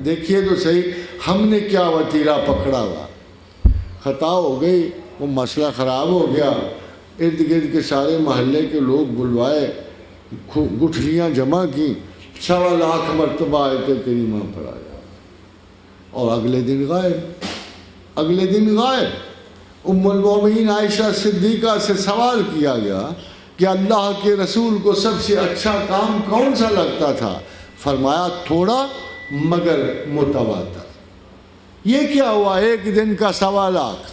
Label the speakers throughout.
Speaker 1: دیکھیے تو صحیح ہم نے کیا وتیرہ پکڑا ہوا. خطا ہو گئی, وہ مسئلہ خراب ہو گیا, ارد گرد کے سارے محلے کے لوگ بلوائے, گٹھلیاں جمع کیں, 1.25 لاکھ مرتبہ آیت کریمہ پڑھایا, اور اگلے دن غائب. ام المومنین عائشہ صدیقہ سے سوال کیا گیا کہ اللہ کے رسول کو سب سے اچھا کام کون سا لگتا تھا؟ فرمایا تھوڑا مگر متواتر. یہ کیا ہوا؟ ایک دن کا 1.25 لاکھ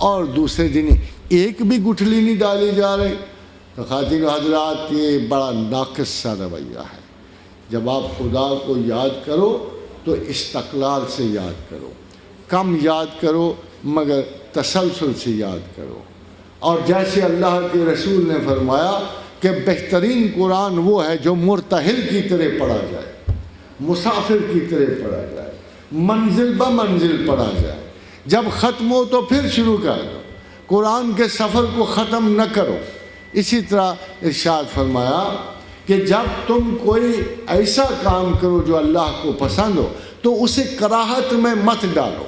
Speaker 1: اور دوسرے دن ایک بھی گٹھلی نہیں ڈالی جا رہی. تو خواتین و حضرات, یہ بڑا ناقص سا رویہ ہے. جب آپ خدا کو یاد کرو تو استقلال سے یاد کرو, کم یاد کرو مگر تسلسل سے یاد کرو. اور جیسے اللہ کے رسول نے فرمایا کہ بہترین قرآن وہ ہے جو مرتحل کی طرح پڑھا جائے, مسافر کی طرح پڑھا جائے, منزل بہ منزل پڑھا جائے. جب ختم ہو تو پھر شروع کر دو, قرآن کے سفر کو ختم نہ کرو. اسی طرح ارشاد فرمایا کہ جب تم کوئی ایسا کام کرو جو اللہ کو پسند ہو تو اسے کراہت میں مت ڈالو.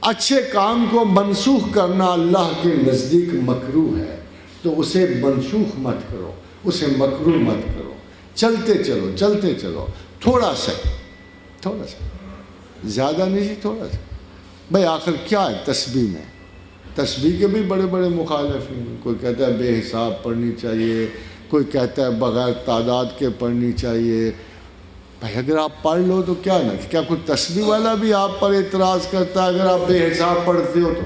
Speaker 1: اچھے کام کو منسوخ کرنا اللہ کے نزدیک مکروہ ہے, تو اسے منسوخ مت کرو, اسے مکروہ مت کرو. چلتے چلو, تھوڑا سا, زیادہ نہیں, تھوڑا سا. بھائی آخر کیا ہے تسبیح میں؟ تسبیح کے بھی بڑے بڑے مخالف ہیں. کوئی کہتا ہے بے حساب پڑھنی چاہیے, کوئی کہتا ہے بغیر تعداد کے پڑھنی چاہیے. بھائی اگر آپ پڑھ لو تو کیا نہ, کیا کوئی تسبیح والا بھی آپ پر اعتراض کرتا ہے اگر آپ بے حساب پڑھتے ہو؟ تو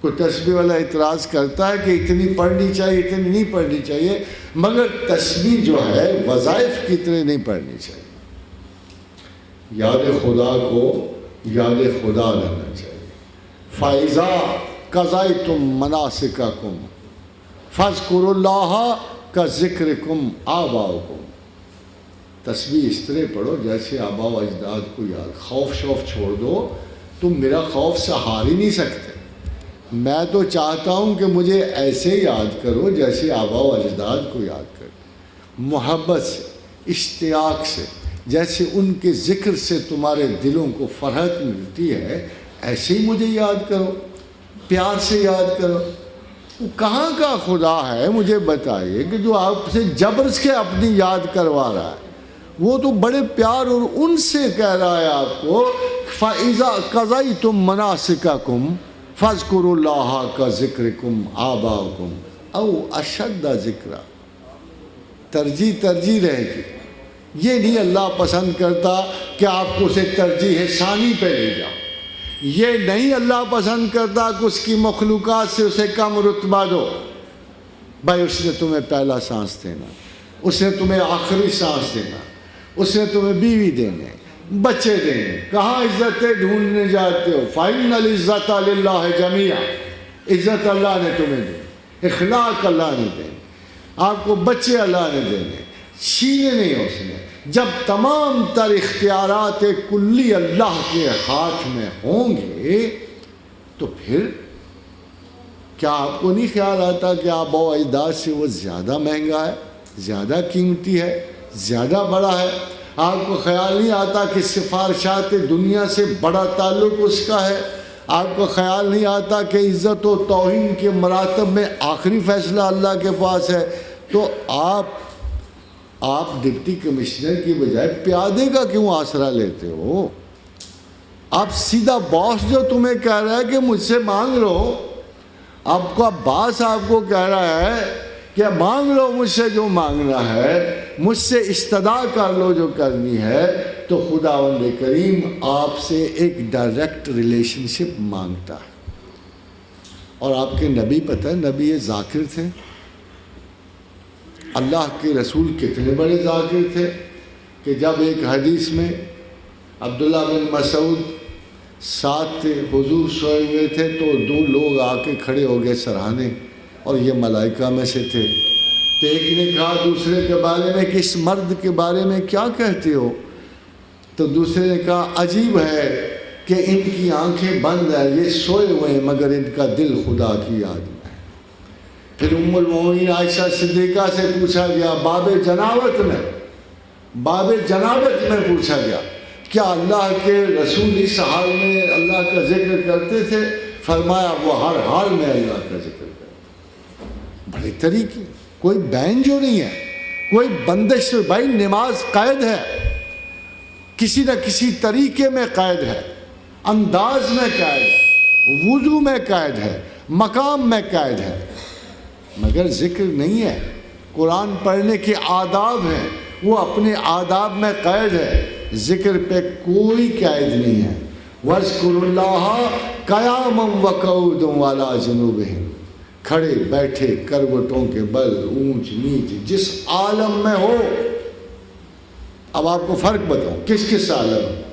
Speaker 1: کوئی تسبیح والا اعتراض کرتا ہے کہ اتنی پڑھنی چاہیے, اتنی نہیں پڑھنی چاہیے, مگر تسبیح جو ہے وظائف کی طرح نہیں پڑھنی چاہیے. یاد خدا کو یاد خدا رہنا چاہیے. فَإِذَا قَضَيْتُم مَنَاسِكَكُمْ فَاذْكُرُوا اللَّهَ كَذِكْرِكُمْ آبَاءَكُمْ. تسبیح اس طرح پڑھو جیسے آباء و اجداد کو یاد. خوف شوف چھوڑ دو, تم میرا خوف سے ہار ہی نہیں سکتے. میں تو چاہتا ہوں کہ مجھے ایسے یاد کرو جیسے آباء و اجداد کو یاد کرو, محبت سے, اشتیاق سے. جیسے ان کے ذکر سے تمہارے دلوں کو فرحت ملتی ہے, ایسے ہی مجھے یاد کرو, پیار سے یاد کرو. وہ کہاں کا خدا ہے مجھے بتائیے کہ جو آپ سے جبر سے اپنی یاد کروا رہا ہے؟ وہ تو بڑے پیار اور ان سے کہہ رہا ہے آپ کو فَإِذَا قَضَيْتُم مَنَاسِكَكُمْ فَاذْكُرُوا اللَّهَ كَذِكْرِكُمْ آبَاءَكُمْ أَوْ أَشَدَّ ذِكْرًا. ترجیح رہے گی. یہ نہیں اللہ پسند کرتا کہ آپ کو اسے ترجیح ثانی پہ لے جاؤ. یہ نہیں اللہ پسند کرتا کہ اس کی مخلوقات سے اسے کم رتبہ دو. بھائی اس نے تمہیں پہلا سانس دینا, اس نے تمہیں آخری سانس دینا, اس نے تمہیں بیوی دینے, بچے دینے. کہاں عزتیں ڈھونڈنے جاتے ہو؟ فَإِنَّ الْعِزَّةَ لِلَّهِ جَمِيعًا. عزت اللہ نے تمہیں دی, اخلاق اللہ نے دینے, آپ کو بچے اللہ نے دینے, چھینے نہیں اس نے. جب تمام تر اختیارات کلی اللہ کے ہاتھ میں ہوں گے تو پھر کیا آپ کو نہیں خیال آتا کہ آباء و اجداد سے وہ زیادہ مہنگا ہے, زیادہ قیمتی ہے, زیادہ بڑا ہے؟ آپ کو خیال نہیں آتا کہ سفارشات دنیا سے بڑا تعلق اس کا ہے؟ آپ کو خیال نہیں آتا کہ عزت و توہین کے مراتب میں آخری فیصلہ اللہ کے پاس ہے؟ تو آپ ڈپٹی کمشنر کی بجائے پیادے کا کیوں آسرا لیتے ہو؟ آپ سیدھا باس جو تمہیں کہہ رہا ہے کہ مجھ سے مانگ لو, آپ کا باس آپ کو کہہ رہا ہے کہ مانگ لو مجھ سے جو مانگنا ہے, مجھ سے استدعا کر لو جو کرنی ہے, تو خداوند کریم آپ سے ایک ڈائریکٹ ریلیشن شپ مانگتا ہے. اور آپ کے نبی پتہ ہے نبی ذاکر تھے. اللہ کے رسول کتنے بڑے ذاکر تھے کہ جب ایک حدیث میں عبداللہ بن مسعود ساتھ تھے, حضور سوئے ہوئے تھے, تو 2 لوگ آ کے کھڑے ہو گئے سرہانے, اور یہ ملائکہ میں سے تھے. تو ایک نے کہا دوسرے کے بارے میں کہ اس مرد کے بارے میں کیا کہتے ہو؟ تو دوسرے نے کہا عجیب ہے کہ ان کی آنکھیں بند ہیں, یہ سوئے ہوئے ہیں مگر ان کا دل خدا کی یاد میں. پھر ام المومنین عائشہ صدیقہ سے پوچھا گیا باب جنابت میں پوچھا گیا کیا اللہ کے رسول اس حال میں اللہ کا ذکر کرتے تھے؟ فرمایا وہ ہر حال میں اللہ کا ذکر کرتے. بڑے طریقے، کوئی بین جو نہیں ہے، کوئی بندش. بھائی نماز قید ہے، کسی نہ کسی طریقے میں قید ہے، انداز میں قید ہے، وضو میں قید ہے، مقام میں قید ہے، مگر ذکر نہیں ہے. قرآن پڑھنے کے آداب ہیں، وہ اپنے آداب میں قید ہے، ذکر پہ کوئی قید نہیں ہے. وَاذْكُرُوا اللَّهَ قِيَامًا وَقُعُودًا وَعَلَىٰ جُنُوبِهِمْ، کھڑے بیٹھے کروٹوں کے بل، اونچ نیچ، جس عالم میں ہو. اب آپ کو فرق بتاؤں کس کس عالم میں.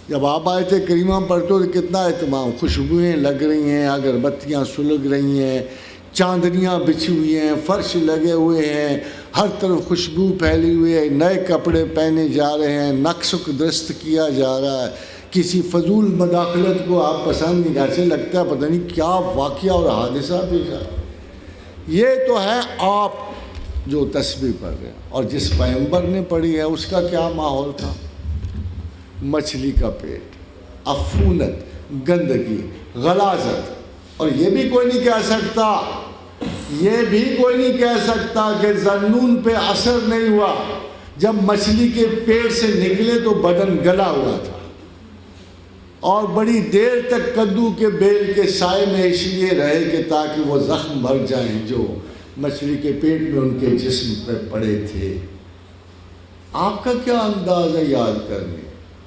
Speaker 1: جب آپ آیت کریمہ پڑھتے ہو تو کتنا اہتمام، خوشبوئیں لگ رہی ہیں، اگربتیاں سلگ رہی ہیں، چاندنیاں بچھی ہوئی ہیں، فرش لگے ہوئے ہیں، ہر طرف خوشبو پھیلی ہوئی ہے، نئے کپڑے پہنے جا رہے ہیں، نقش و درست کیا جا رہا ہے. کسی فضول مداخلت کو آپ پسند نہیں، ایسے لگتا ہے پتہ نہیں کیا واقعہ اور حادثہ پیش آ رہا ہے. یہ تو ہے آپ جو تسبیح پڑھ رہے ہیں، اور جس پیغمبر نے پڑھی ہے اس کا کیا ماحول تھا. مچھلی کا پیٹ، عفونت، گندگی، غلاظت. اور یہ بھی کوئی نہیں کہہ سکتا، یہ بھی کوئی نہیں کہہ سکتا کہ ذنون پہ اثر نہیں ہوا. جب مچھلی کے پیٹ سے نکلے تو بدن گلا ہوا تھا، اور بڑی دیر تک کدو کے بیل کے سائے میں اس لیے رہے کہ تاکہ وہ زخم بھر جائیں جو مچھلی کے پیٹ میں ان کے جسم پہ پڑے تھے. آپ کا کیا انداز ہے یاد کرنے،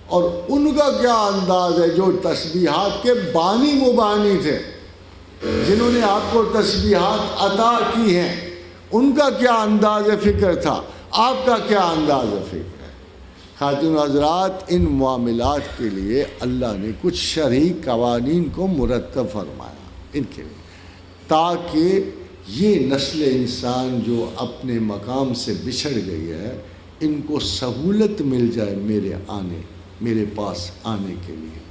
Speaker 1: اور ان کا کیا انداز ہے جو تسبیحات کے بانی مبانی تھے، جنہوں نے آپ کو تسبیحات عطا کی ہیں، ان کا کیا انداز فکر تھا، آپ کا کیا انداز فکر ہے. خاتون حضرات، ان معاملات کے لیے اللہ نے کچھ شرعی قوانین کو مرتب فرمایا ان کے لیے، تاکہ یہ نسل انسان جو اپنے مقام سے بچھڑ گئی ہے، ان کو سہولت مل جائے میرے پاس آنے کے لیے.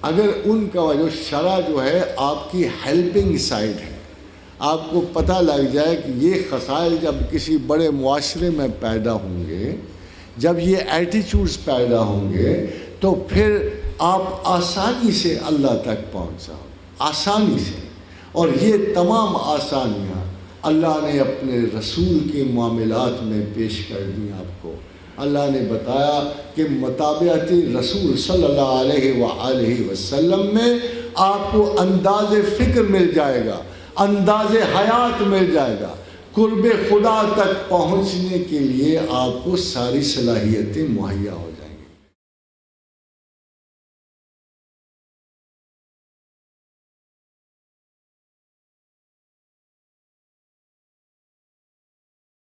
Speaker 1: اگر ان کا جو شرع جو ہے آپ کی ہیلپنگ سائڈ ہے، آپ کو پتہ لگ جائے کہ یہ خصائل جب کسی بڑے معاشرے میں پیدا ہوں گے، جب یہ ایٹیچیوڈز پیدا ہوں گے، تو پھر آپ آسانی سے اللہ تک پہنچ جاؤ، آسانی سے. اور یہ تمام آسانیاں اللہ نے اپنے رسول کے معاملات میں پیش کر دیں. آپ کو اللہ نے بتایا کہ متابعت رسول صلی اللہ علیہ وآلہ وسلم میں آپ کو انداز فکر مل جائے گا، انداز حیات مل جائے گا. قرب خدا تک پہنچنے کے لیے آپ کو ساری صلاحیتیں مہیا ہو جائیں.